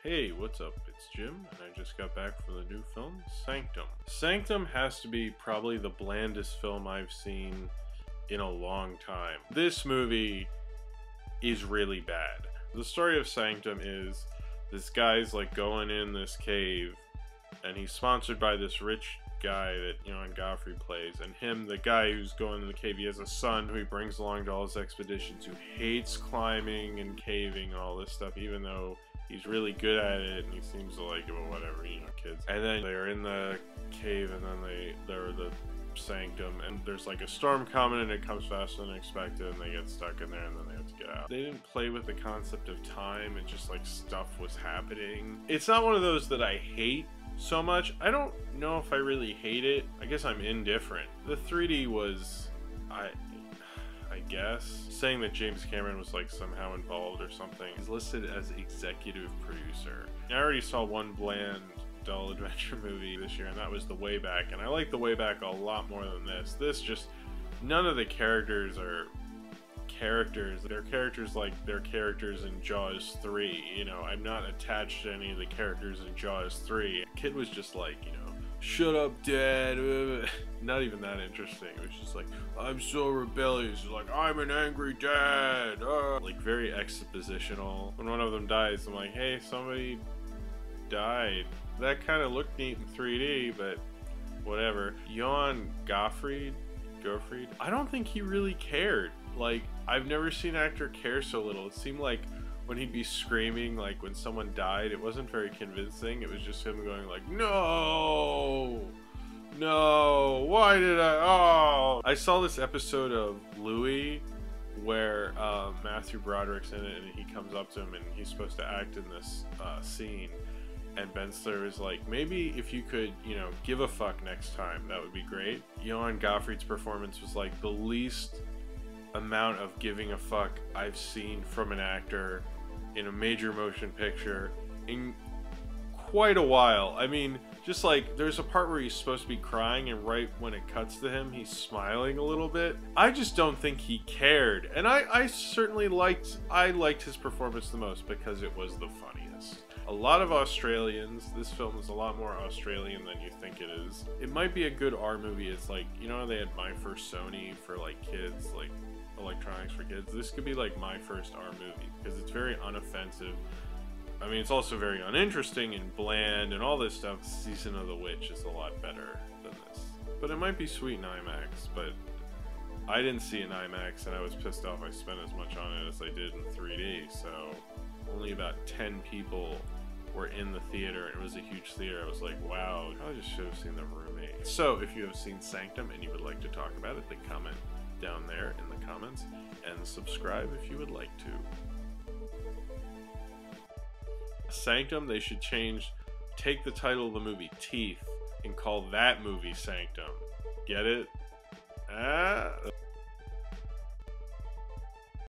Hey, what's up? It's Jim, and I just got back from the new film, Sanctum. Sanctum has to be probably the blandest film I've seen in a long time. This movie is really bad. The story of Sanctum is this guy's like going in this cave, and he's sponsored by this rich guy that, and Godfrey plays, and him, the guy who's going in the cave, he has a son who he brings along to all his expeditions who hates climbing and caving and all this stuff, even though he's really good at it and he seems to like it, but whatever, kids. And then they're in the cave, and then they're the Sanctum, and there's like a storm coming and it comes faster than expected, and they get stuck in there and then they have to get out. They didn't play with the concept of time, and just like stuff was happening. It's not one of those that I hate so much. I don't know if I really hate it. I guess I'm indifferent. The 3D was, I guess, saying that James Cameron was like somehow involved or something. He's listed as executive producer. I already saw one bland, dull adventure movie this year, and that was The Way Back, and I like The Way Back a lot more than this. This just, none of the characters are characters. They're characters like they're characters in Jaws 3. I'm not attached to any of the characters in Jaws 3. The kid was just like, shut up, Dad. Not even that interesting. It was just like, I'm so rebellious. It's like, I'm an angry dad. Like very expositional. When one of them dies, I'm like, hey, somebody died. That kind of looked neat in 3D, but whatever. Jan Gottfried, I don't think he really cared. Like, I've never seen an actor care so little. It seemed like when he'd be screaming, like when someone died, it wasn't very convincing. It was just him going like, no, why did I saw this episode of Louis where Matthew Broderick's in it, and he comes up to him and he's supposed to act in this scene, and Ben Stiller is like, maybe if you could, give a fuck next time, that would be great. Jan Gottfried's performance was like the least amount of giving a fuck I've seen from an actor in a major motion picture in quite a while. I mean, just like, there's a part where he's supposed to be crying, and right when it cuts to him, he's smiling a little bit. I just don't think he cared, and I certainly liked his performance the most because it was the funniest. A lot of Australians. This film is a lot more Australian than you think it is. It might be a good R movie. It's like, they had My First Sony for like kids, like electronics for kids. This could be like My First R movie because it's very unoffensive. I mean, it's also very uninteresting and bland and all this stuff. Season of the Witch is a lot better than this, but it might be sweet in IMAX. But I didn't see it in IMAX, and I was pissed off I spent as much on it as I did in 3D. So only about 10 people were in the theater, and it was a huge theater. I was like, wow, I just should have seen The Roommate. So if you have seen Sanctum and you would like to talk about it, then comment down there in the comments, and subscribe if you would like to. Sanctum, they should take the title of the movie, Teeth, and call that movie Sanctum. Get it?